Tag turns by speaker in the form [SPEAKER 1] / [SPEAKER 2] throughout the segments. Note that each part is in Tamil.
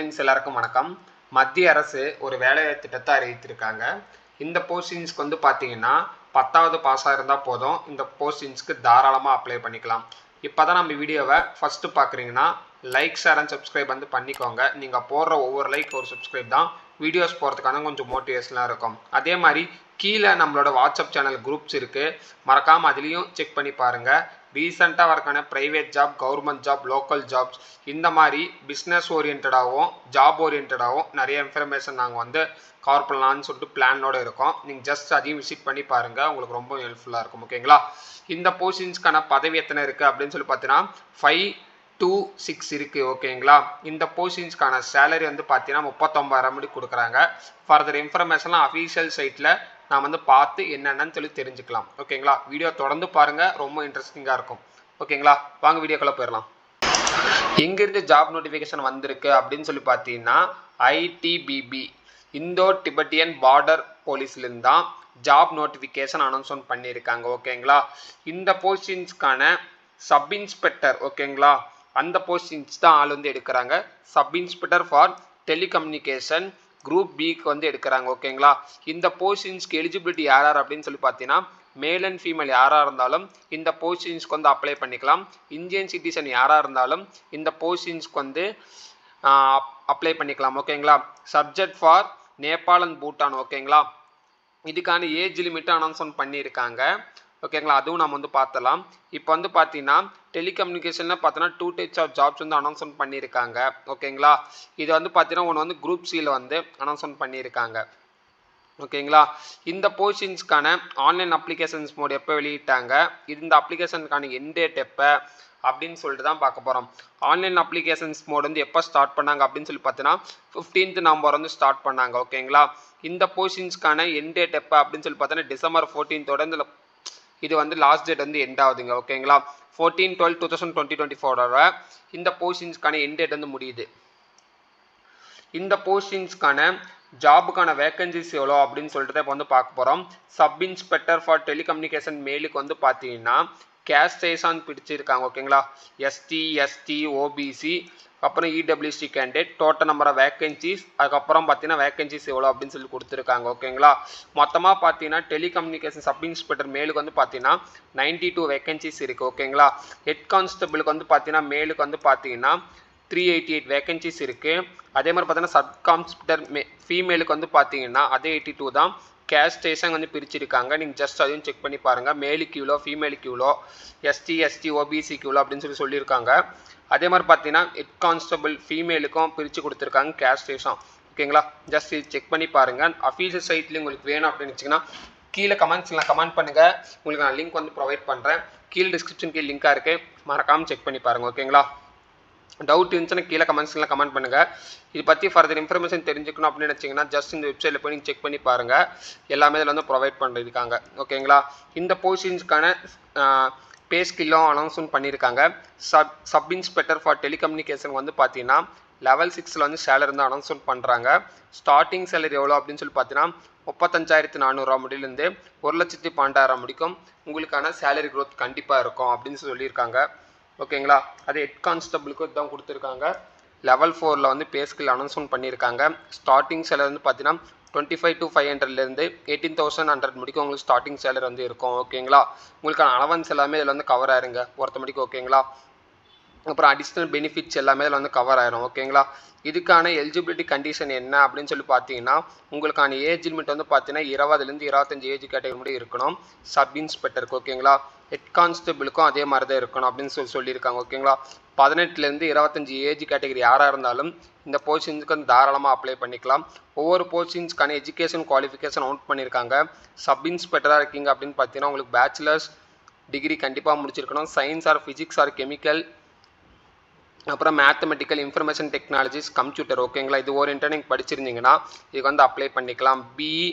[SPEAKER 1] எல்லாருக்கும் வணக்கம். மத்திய அரசு ஒரு வேலைவாய்ப்பு திட்டத்தை அறிவித்திருக்காங்க. இந்த போஸ்டிங்ஸ்க்கு வந்து பார்த்தீங்கன்னா 10வது பாஸாக இருந்தால் போதும். இந்த போஸ்டிங்ஸ்க்கு தாராளமாக அப்ளை பண்ணிக்கலாம். இப்போ தான் நம்ம வீடியோவை ஃபஸ்ட்டு பார்க்குறீங்கன்னா லைக், ஷேர் அண்ட் சப்ஸ்கிரைப் வந்து பண்ணிக்கோங்க. நீங்கள் போடுற ஒவ்வொரு லைக் ஒரு சப்ஸ்கிரைப் தான் வீடியோஸ் போகிறதுக்கான கொஞ்சம் மோட்டிவேஷனாக இருக்கும். அதே மாதிரி கீழே நம்மளோட வாட்ஸ்அப் சேனல் குரூப்ஸ் இருக்குது, மறக்காமல் அதுலேயும் செக் பண்ணி பாருங்கள். ரீசெண்டாக வரக்கான private job, government job, local jobs இந்த மாதிரி பிஸ்னஸ் ஓரியன்டாகவும் ஜாப் ஓரியன்டாகவும் நிறைய இன்ஃபர்மேஷன் நாங்கள் வந்து கவர் பண்ணலான்னு சொல்லிட்டு பிளானோட இருக்கோம். நீங்கள் ஜஸ்ட் அதையும் விசிட் பண்ணி பாருங்கள், உங்களுக்கு ரொம்ப ஹெல்ப்ஃபுல்லாக இருக்கும். ஓகேங்களா? இந்த போஸ்டிங்ஸ்க்கான பதவி எத்தனை இருக்குது அப்படின்னு சொல்லி பார்த்தீங்கன்னா 526 இருக்குது. ஓகேங்களா? இந்த போஸ்டிங்ஸ்க்கான சேலரி வந்து பார்த்தீங்கன்னா 39,000 மணி கொடுக்குறாங்க. ஃபர்தர் இன்ஃபர்மேஷன்லாம் அஃபீஷியல் சைட்டில் நான் வந்து பார்த்து என்னென்னு சொல்லி தெரிஞ்சுக்கலாம். ஓகேங்களா? வீடியோ தொடர்ந்து பாருங்கள், ரொம்ப இன்ட்ரெஸ்டிங்காக இருக்கும். ஓகேங்களா? வாங்க வீடியோக்குள்ளே போயிடலாம். எங்கிருந்து ஜாப் நோட்டிஃபிகேஷன் வந்திருக்கு அப்படின்னு சொல்லி பார்த்தீங்கன்னா ஐடிபிபி, இந்தோ டிபெட்டியன் பார்டர் போலீஸ்லேருந்து தான் ஜாப் நோட்டிஃபிகேஷன் அனௌன்ஸ்மெண்ட் பண்ணியிருக்காங்க. ஓகேங்களா? இந்த போஸ்டிங்ஸ்க்கான சப் இன்ஸ்பெக்டர், ஓகேங்களா, அந்த போஸ்டிங்ஸ் தான் ஆள் வந்து எடுக்கிறாங்க. Sub inspector for telecommunication group பிக்கு வந்து எடுக்கிறாங்க. ஓகேங்களா? இந்த போஸ்டிங்ஸ்க்கு எலிஜிபிலிட்டி யார் அப்படின்னு சொல்லி பார்த்தீங்கன்னா மேல் அண்ட் ஃபீமேல் யாராக இருந்தாலும் இந்த போஸ்டிங்ஸ்க்கு வந்து அப்ளை பண்ணிக்கலாம். இந்தியன் சிட்டிசன் யாராக இருந்தாலும் இந்த போஸ்டிங்ஸ்க்கு வந்து அப்ளை பண்ணிக்கலாம். ஓகேங்களா? Subject for Nepal and Bhutan. ஓகேங்களா? இதுக்கான ஏஜ் லிமிட்டும் அனௌன்ஸ்மெண்ட் பண்ணியிருக்காங்க. ஓகேங்களா? அதுவும் நம்ம வந்து பார்த்தலாம். இப்போ வந்து பார்த்தீங்கன்னா டெலிகம்யூனிகேஷனில் பார்த்தோன்னா 2 டைப்ஸ் ஆஃப் ஜாப்ஸ் வந்து அனௌன்ஸ்மெண்ட் பண்ணியிருக்காங்க. ஓகேங்களா? இது வந்து பார்த்தீங்கன்னா ஒன்று வந்து குரூப் சியில் வந்து அனௌன்ஸ்மெண்ட் பண்ணியிருக்காங்க. ஓகேங்களா? இந்த போஸ்டிங்ஸ்க்கான ஆன்லைன் அப்ளிகேஷன்ஸ் மோட் எப்போ வெளியிட்டாங்க, இந்த அப்ளிகேஷனுக்கான எண்ட் டேட் எப்போ அப்படின்னு சொல்லிட்டு தான் பார்க்க போகிறோம். ஆன்லைன் அப்ளிகேஷன்ஸ் மோட் வந்து எப்போ ஸ்டார்ட் பண்ணாங்க அப்படின்னு சொல்லி பார்த்தீங்கன்னா 15th நவம்பர் வந்து ஸ்டார்ட் பண்ணாங்க. ஓகேங்களா? இந்த போஸ்டிங்ஸ்க்கான எண்ட் டேட் எப்போ அப்படின்னு சொல்லி பார்த்தீங்கன்னா December 14th இது வந்து லாஸ்ட் டேட் வந்து எண்ட் ஆகுதுங்க. ஓகேங்களா? 14/12/2024 இந்த போஸ்டிங்ஸ்க்கான எண்ட் டேட் வந்து முடியுது. இந்த போஸ்டிங்ஸ்க்கான ஜாபுக்கான வேகன்சிஸ் எவ்வளோ அப்படின்னு சொல்லிட்டு இப்போ வந்து பார்க்க போகிறோம். சப் இன்ஸ்பெக்டர் ஃபார் டெலிகம்யூனிகேஷன் மேலுக்கு வந்து பார்த்தீங்கன்னா கேஸ்ட் வைஸாக பிரிச்சிருக்காங்க. ஓகேங்களா? எஸ்டி, எஸ்டி, ஓபிசி, அப்புறம் EWS candidate, total number of vacancies, அதுக்கப்புறம் பார்த்தீங்கன்னா வேகன்சிஸ் எவ்வளோ அப்படின்னு சொல்லி கொடுத்துருக்காங்க. ஓகேங்களா? மொத்தமாக பார்த்தீங்கன்னா டெலிகம்யூனிகேஷன் சப் இன்ஸ்பெக்டர் மேலுக்கு வந்து பார்த்தீங்கன்னா 92 வேகன்சிஸ் இருக்குது. ஓகேங்களா? ஹெட் கான்ஸ்டபிளுக்கு வந்து பார்த்தீங்கன்னா மேலுக்கு வந்து பார்த்தீங்கன்னா 388 வேகன்சிஸ் இருக்குது. அதே மாதிரி பார்த்தீங்கன்னா சப் கான்ஸ்டபிள் ஃபீமேலுக்கு வந்து பார்த்தீங்கன்னா அதே 82 தான். கேஸ்ட் வைஸாக வந்து பிரிச்சிருக்காங்க. நீங்கள் ஜஸ்ட் அதையும் செக் பண்ணி பாருங்கள். மேலுக்கு இவ்வளோ, ஃபீமேலுக்கு இவ்வளோ, எஸ்டி, எஸ்டி, ஓபிசிக்கு இவ்வளோ அப்படின்னு சொல்லியிருக்காங்க. அதே மாதிரி பார்த்தீங்கன்னா ஹெட் கான்ஸ்டபிள் ஃபீமேலுக்கும் பிரித்து கொடுத்துருக்காங்க கேஸ்ட் வைஸாக. ஓகேங்களா? ஜஸ்ட் இது செக் பண்ணி பாருங்கள். அஃபீஷியல் சைட்லேயும் உங்களுக்கு வேணும் அப்படின்னு வச்சிங்கன்னா கீழே கமெண்ட்ஸில் கமெண்ட் பண்ணுங்கள். உங்களுக்கு நான் லிங்க் வந்து ப்ரொவைட் பண்ணுறேன். கீழே டிஸ்கிரிப்ஷன் கீழே லிங்காக இருக்குது, மறக்காமல் செக் பண்ணி பாருங்கள். ஓகேங்களா? டவுட் இருந்துச்சுன்னா கீழே கமெண்ட்ஸில் கமெண்ட் பண்ணுங்கள். இது பற்றி ஃபர்தர் இன்ஃபர்மேஷன் தெரிஞ்சுக்கணும் அப்படின்னு நினச்சிங்கன்னா ஜஸ்ட் இந்த வெப்சைட்டில் போய் நீங்கள் செக் பண்ணி பாருங்கள். எல்லாமே இதில் வந்து ப்ரொவைட் பண்ணியிருக்காங்க. ஓகேங்களா? இந்த போஸ்டிங்ஸ்க்கான பே ஸ்கில்லும் அனௌன்ஸ்மெண்ட் பண்ணியிருக்காங்க. சப் இன்ஸ்பெக்டர் ஃபார் டெலிகம்யூனிகேஷன் வந்து பார்த்தீங்கன்னா லெவல் 6 வந்து சேலரி வந்து அனௌன்ஸ்மெண்ட் பண்ணுறாங்க. ஸ்டார்டிங் சேலரி எவ்வளோ அப்படின்னு சொல்லி பார்த்தீங்கன்னா 35,400 முடியிலேருந்து 1,12,000 முடிக்கும் உங்களுக்கான சேலரி க்ரோத் கண்டிப்பாக இருக்கும் அப்படின்னு சொல்லியிருக்காங்க. ஓகேங்களா? அது ஹெட் கான்ஸ்டபிளுக்கு தான் கொடுத்துருக்காங்க. லெவல் 4 வந்து பே ஸ்கில் அனௌன்ஸ்மெண்ட் பண்ணியிருக்காங்க. ஸ்டார்டிங் சேலரி வந்து பார்த்தீங்கன்னா 25 to 500லேருந்து 18,100 முடிக்கும் உங்களுக்கு ஸ்டார்டிங் சேலரி வந்து இருக்கும். ஓகேங்களா? உங்களுக்கான அலவன்ஸ் எல்லாமே இதில் வந்து கவர் ஆயிருங்க ஒருத்த மணிக்கு. ஓகேங்களா? அப்புறம் அடிஷ்னல் பெனிஃபிட்ஸ் எல்லாமே இதில் வந்து கவர் ஆயிரும். ஓகேங்களா? இதுக்கான எலிஜிபிலிட்டி கண்டிஷன் என்ன அப்படின்னு சொல்லி பார்த்தீங்கன்னா உங்களுக்கான ஏஜ் லிமிட் வந்து பார்த்தீங்கன்னா 20லேருந்து 25 ஏஜ் கேட்டகரி மட்டும் இருக்கணும் சப் இன்ஸ்பெக்டருக்கு. ஓகேங்களா? ஹெட் கான்ஸ்டபிளுக்கும் அதே மாதிரி தான் இருக்கணும் அப்படின்னு சொல்லியிருக்காங்க. ஓகேங்களா? 18லேருந்து 25 ஏஜ் கேட்டகரி யாராக இருந்தாலும் இந்த போஸ்டிங்ஸ்க்கு வந்து தாராளமாக அப்ளை பண்ணிக்கலாம். ஒவ்வொரு போஸ்டிங்ஸ்க்கான எஜுகேஷன் குவாலிஃபிகேஷன் அவுட் பண்ணியிருக்காங்க. சப் இன்ஸ்பெக்டராக இருக்கீங்க அப்படின்னு பார்த்தீங்கன்னா உங்களுக்கு பேச்சுலர்ஸ் டிகிரி கண்டிப்பாக முடிச்சிருக்கணும். Science or physics R chemical, அப்புறம் மேத்தமெட்டிக்கல், இன்ஃபர்மேஷன் டெக்னாலஜிஸ், கம்ப்யூட்டர். ஓகேங்களா? இது ஓரியன்டாக நீங்கள் படிச்சிருந்தீங்கன்னா இதுக்கு வந்து அப்ளை பண்ணிக்கலாம். பிஇ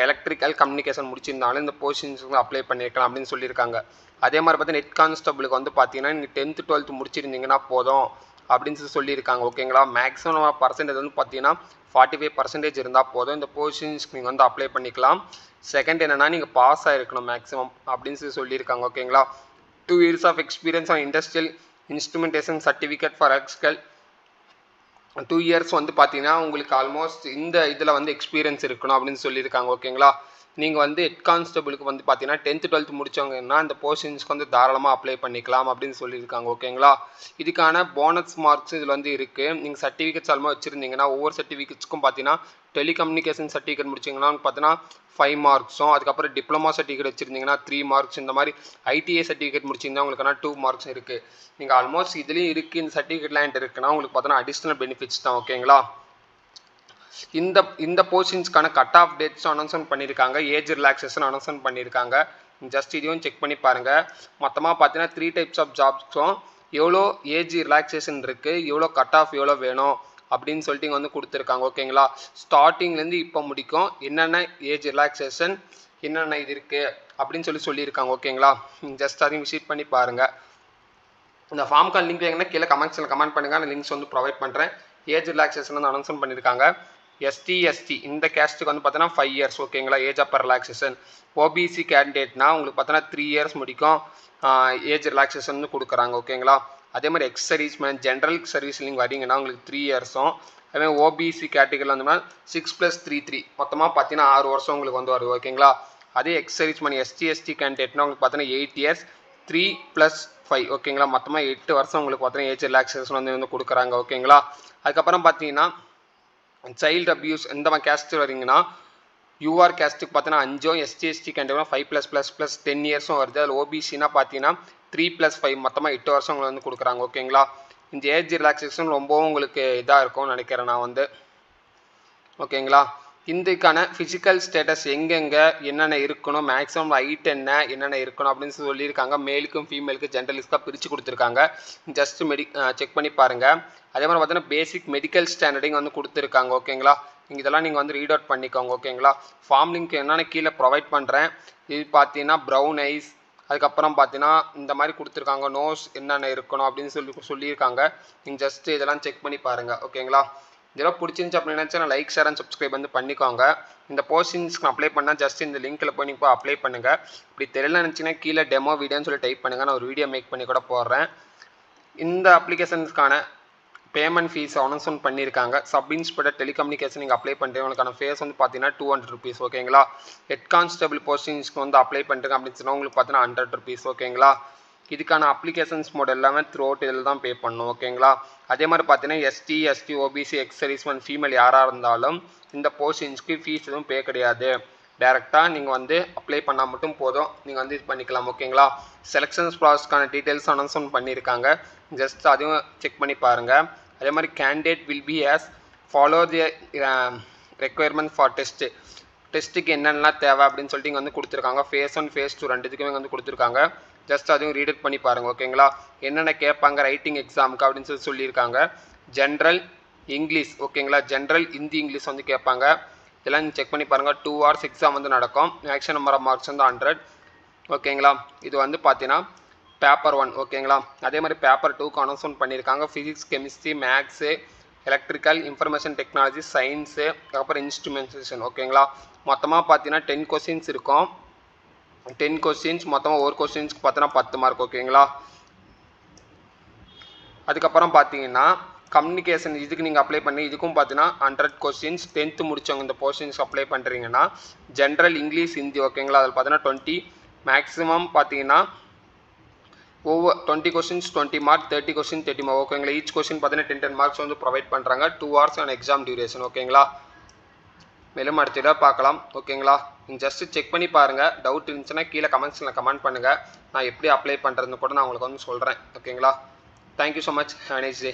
[SPEAKER 1] எலக்ட்ரிக்கல் கம்யூனிகேஷன் முடிச்சிருந்தாலும் இந்த போஸ்டிங்ஸ்க்கு அப்ளை பண்ணியிருக்கலாம் அப்படின்னு சொல்லியிருக்காங்க. அதே மாதிரி பார்த்தீங்கன்னா ஹெட் கான்ஸ்டபிளுக்கு வந்து பார்த்தீங்கன்னா நீங்கள் 10th 12th முடிச்சிருந்தீங்கன்னா போதும் அப்படின்னு சொல்லியிருக்காங்க. ஓகேங்களா? மேக்ஸிமம் பர்சன்டேஜ் வந்து பார்த்தீங்கன்னா 45% இருந்தால் போதும் இந்த போஸ்டிங்ஸ்க்கு நீங்கள் வந்து அப்ளை பண்ணிக்கலாம். செகண்ட் என்னென்னா நீங்கள் பாஸ் ஆகிருக்கணும் மேக்ஸிமம் அப்படின்னு சொல்லியிருக்காங்க. ஓகேங்களா? 2 years of experience on industrial instrumentation certificate for Excel 2 years வந்து பார்த்தீங்கன்னா உங்களுக்கு ஆல்மோஸ்ட் இந்த இதில் வந்து எக்ஸ்பீரியன்ஸ் இருக்கணும் அப்படின்னு சொல்லியிருக்காங்க. ஓகேங்களா, நீங்கள் வந்து ஹெட் கான்ஸ்டபிளுக்கு வந்து பார்த்தீங்கன்னா 10th 12th முடித்தவங்கன்னா இந்த போஸ்டிங்ஸ்க்கு வந்து தாராளமாக அப்ளை பண்ணிக்கலாம் அப்படின்னு சொல்லியிருக்காங்க. ஓகேங்களா, இதுக்கான போனஸ் மார்க்ஸ் இதில் வந்து இருக்குது. நீங்கள் சர்டிஃபிகேட்ஸ் எல்லாமே வச்சுருந்தீங்கன்னா ஒவ்வொரு சர்டிஃபிகேட்ஸ்க்கும் பார்த்தீங்கன்னா டெலிகம்யூனிகேஷன் சர்டிஃபிகேட் முடிச்சிங்கன்னா பார்த்தீங்கன்னா 5 மார்க்ஸும், அதுக்கப்புறம் டிப்ளமா சர்டிஃபிகேட் வச்சுருந்தீங்கன்னா 3 மார்க்ஸ், இந்த மாதிரி ஐடிஐ சர்டிஃபிகேட் முடிச்சிங்கன்னா உங்களுக்கான 2 மார்க்ஸ் இருக்குது. நீங்கள் ஆல்மோஸ்ட் இதுலேயும் இருக்குது, இந்த சர்டிஃபிகேட்லாம் என்கிட்ட இருக்குன்னா உங்களுக்கு பார்த்தீங்கன்னா அடிஷ்னல் பெனிஃபிட்ஸ் தான். ஓகேங்களா, இந்த போஸ்டிங்ஸ்க்கான கட் ஆஃப் டேட்ஸும் அனௌன்ஸ்மெண்ட் பண்ணியிருக்காங்க, ஏஜ் ரிலாக்ஸேஷன் அனௌன்ஸ்மெண்ட் பண்ணியிருக்காங்க. ஜஸ்ட் இதையும் செக் பண்ணி பாருங்கள். மொத்தமாக பார்த்தீங்கன்னா 3 டைப்ஸ் ஆஃப் ஜாப்ஸும் எவ்வளோ ஏஜ் ரிலாக்ஸேஷன் இருக்குது, எவ்வளோ கட் ஆஃப் எவ்வளோ வேணும் அப்படின்னு சொல்லிட்டு இங்கே வந்து கொடுத்துருக்காங்க. ஓகேங்களா, ஸ்டார்டிங்லேருந்து இப்போ முடிக்கும் என்னென்ன ஏஜ் ரிலாக்ஸேஷன் என்னென்ன இது இருக்குது அப்படின்னு சொல்லியிருக்காங்க. ஓகேங்களா, ஜஸ்ட் அதையும் விசிட் பண்ணி பாருங்கள். இந்த ஃபார்முக்கான லிங்க் வேணும்னா கீழே கமெண்ட்ஸில் கமெண்ட் பண்ணுங்கள், அந்த லிங்க்ஸ் வந்து ப்ரொவைட் பண்ணுறேன். ஏஜ் ரிலாக்ஸேஷன் வந்து அனௌன்ஸ்மெண்ட் பண்ணியிருக்காங்க. எஸ்டி இந்த கேஸ்ட்டுக்கு வந்து பார்த்தீங்கன்னா 5 இயர்ஸ். ஓகேங்களா, ஏஜ் ஆஃப் ரிலாக்ஸேஷன். ஓபிசி கேண்டிடேட்னா உங்களுக்கு பார்த்தீங்கன்னா 3 இயர்ஸ் முடிக்கும் ஏஜ் ரிலாக்ஸேஷன் கொடுக்குறாங்க. ஓகேங்களா, அதே மாதிரி ex service man general service நீங்கள் வரீங்கன்னா உங்களுக்கு 3 இயர்ஸும், அதேமாதிரி ஓபிசி கேட்டகரியில் வந்தோம்னா 6 + 3 3 மொத்தமாக பார்த்தீங்கன்னா 6 வருஷம் உங்களுக்கு வந்து வருது. ஓகேங்களா, அதே எக்ஸ் சர்வீஸ் மேன் எஸ்டி கேண்டிடேட்னா உங்களுக்கு பார்த்தீங்கன்னா 8 இயர்ஸ் 3 + 5. ஓகேங்களா, மொத்தமாக 8 வருஷம் உங்களுக்கு பார்த்தீங்கன்னா ஏஜ் ரிலாக்ஸேஷன் வந்து கொடுக்குறாங்க. ஓகேங்களா, அதுக்கப்புறம் பார்த்தீங்கன்னா சைல்டு அப்யூஸ் இந்த மாதிரி கேஸ்ட்டு வரீங்கன்னா யூஆர் கேஸ்ட்டுக்கு பார்த்தீங்கன்னா 5, எஸ்டி கேண்டிடேட்னா 5+++ 10 இயர்ஸும் வருது. அதில் ஓபிசினா பார்த்தீங்கன்னா 3 + 5 மொத்தமாக 8 வருஷம் உங்களுக்கு வந்து கொடுக்குறாங்க. ஓகேங்களா, இந்த ஏஜ் ரிலாக்ஸேஷன் ரொம்பவும் உங்களுக்கு இதாக இருக்கும்னு நினைக்கிறேன் நான் வந்து. ஓகேங்களா, இதுக்கான ஃபிசிக்கல் ஸ்டேட்டஸ் எங்கெங்கே என்னென்ன இருக்கணும், மேக்ஸிமம் ஹைட் என்னென்ன இருக்கணும் அப்படின்னு சொல்லியிருக்காங்க. மேலுக்கும் ஃபீமேலுக்கும் ஜென்ரலிஸ்ட்டாக பிரித்து கொடுத்துருக்காங்க. ஜஸ்ட் செக் பண்ணி பாருங்கள். அதே மாதிரி பார்த்தீங்கன்னா பேசிக் மெடிக்கல் ஸ்டாண்டர்டிங் வந்து கொடுத்துருக்காங்க. ஓகேங்களா, நீங்கள் இதெல்லாம் நீங்கள் வந்து ரீட் அவுட் பண்ணிக்கோங்க. ஓகேங்களா, ஃபார்ம் லிங்க் என்னென்னு கீழே ப்ரொவைட் பண்ணுறேன். இது பார்த்தீங்கன்னா ப்ரௌன் ஐஸ், அதுக்கப்புறம் பார்த்தீங்கன்னா இந்த மாதிரி கொடுத்துருக்காங்க. நோஸ் என்னென்ன இருக்கணும் அப்படின்னு சொல்லியிருக்காங்க. நீங்கள் ஜஸ்ட் இதெல்லாம் செக் பண்ணி பாருங்கள். ஓகேங்களா, இதெல்லாம் பிடிச்சிருந்துச்சு அப்படின்னு நினச்சா லைக் ஷேர் அண்ட் சப்ஸ்கிரைப் வந்து பண்ணிக்கோங்க. இந்த போஸ்டிங்ஸ்க்கு அப்ளை பண்ணால் ஜஸ்ட் இந்த லிங்க்கில் போய் நீங்கள் அப்ளை பண்ணுங்கள். இப்படி தெரியல நினச்சிங்கன்னா கீழே டெமோ வீடியோன்னு சொல்லி டைப் பண்ணுங்கள், நான் ஒரு வீடியோ மேக் பண்ணி கூட போடுறேன். இந்த அப்ளிகேஷன்ஸ்க்கான பேமெண்ட் ஃபீஸ் அனௌன்ஸ்மெண்ட் பண்ணியிருக்காங்க. சப் இன்ஸ்பெக்டர் டெலிகம்யூனிகேஷன் நீங்கள் அப்ளை பண்ணுறவங்களுக்கான ஃபேஸ் வந்து பார்த்தீங்கன்னா 200 rupees. ஓகேங்களா, ஹெட் கான்ஸ்டபிள் போஸ்டிங்ஸ்க்கு வந்து அப்ளை பண்ணுறேங்க அப்படின்னு சொன்னால் உங்களுக்கு பார்த்தீங்கன்னா 100 rupees. ஓகேங்களா, இதுக்கான அப்ளிகேஷன்ஸ் மோட் எல்லாமே த்ரூ அவுட் இதில் தான் பே பண்ணணும். ஓகேங்களா, அதே மாதிரி பார்த்தீங்கன்னா ST OBC ex serviceman female யாராக இருந்தாலும் இந்த போஸ்டிங்ஸ்க்கு ஃபீஸ் எதுவும் பே கிடையாது. டேரெக்டாக நீங்கள் வந்து அப்ளை பண்ணால் மட்டும் போதும், நீங்கள் வந்து இது பண்ணிக்கலாம். ஓகேங்களா, செலெக்ஷன்ஸ் ப்ராசஸ்க்கான டீட்டெயில்ஸ் அனௌன்ஸ்மெண்ட் பண்ணியிருக்காங்க. ஜஸ்ட் அதையும் செக் பண்ணி பாருங்கள். அதே மாதிரி candidate will be as follow the requirement for டெஸ்ட்டுக்கு என்னென்னலாம் தேவை அப்படின்னு சொல்லிட்டு இங்கே வந்து கொடுத்துருக்காங்க. ஃபேஸ் 1 ஃபேஸ் 2 ரெண்டுத்துக்குமே வந்து கொடுத்துருக்காங்க. ஜஸ்ட் அதையும் ரீட் அவுட் பண்ணி பாருங்கள். ஓகேங்களா, என்னென்ன கேட்பாங்க ரைட்டிங் எக்ஸாமுக்கு அப்படின்னு சொல்லியிருக்காங்க. General English. ஓகேங்களா, ஜென்ரல் ஹிந்தி இங்கிலீஷ் வந்து கேட்பாங்க. இதெல்லாம் செக் பண்ணி பாருங்கள். 2 hours எக்ஸாம் வந்து நடக்கும். மேக்ஸிமம் நம்பர் ஆஃப் மார்க்ஸ் வந்து 100. ஓகேங்களா, இது வந்து பார்த்தீங்கன்னா பேப்பர் 1. ஓகேங்களா, அதே மாதிரி பேப்பர் 2க்கு அனௌன்ஸ்மெண்ட் பண்ணியிருக்காங்க. Physics, chemistry, maths, electrical, information technology, science, அதுக்கப்புறம் இன்ஸ்ட்ருமெண்டேஷன். ஓகேங்களா, மொத்தமாக பார்த்தீங்கன்னா 10 கொஸ்டின்ஸ் இருக்கும். 10 கொஸ்டின்ஸ் மொத்தமாக ஒரு கொஸ்டின்ஸ்க்கு பார்த்தீங்கன்னா 10 மார்க். ஓகேங்களா, அதுக்கப்புறம் பார்த்தீங்கன்னா கம்யூனிகேஷன் இதுக்கு நீங்கள் அப்ளை பண்ணி இதுக்கும் பார்த்தீங்கன்னா 100 கொஸ்டின்ஸ். 10th முடிச்சவங்க இந்த போஸ்டிங்ஸ் அப்ளை பண்ணுறீங்கன்னா ஜென்ரல் இங்கிலீஷ் ஹிந்தி. ஓகேங்களா, அதில் பார்த்தீங்கன்னா 20 மேக்ஸிமம் பார்த்தீங்கன்னா ஒவ்வொரு 20 கொஸ்டின்ஸ் 20 மார்க், 30 கொஸ்டின் 30 மார்க். ஓகேங்களா, ஈச் கொஸ்டின் பார்த்தீங்கன்னா 10 மார்க்ஸ் வந்து ப்ரொவைட் பண்ணுறாங்க. 2 hours ஆன் எக்ஸாம் டியூரேஷன். ஓகேங்களா, மேலும் அடுத்த பார்க்கலாம். ஓகேங்களா, நீங்கள் ஜஸ்ட் செக் பண்ணி பாருங்கள். டவுட் இருந்துச்சுன்னா கீழே கமெண்ட்ஸில் கமெண்ட் பண்ணுங்கள். நான் எப்படி அப்ளை பண்ணுறதுன்னு கூட நான் உங்களுக்கு வந்து சொல்கிறேன். ஓகேங்களா, thank you so much. Have a nice day.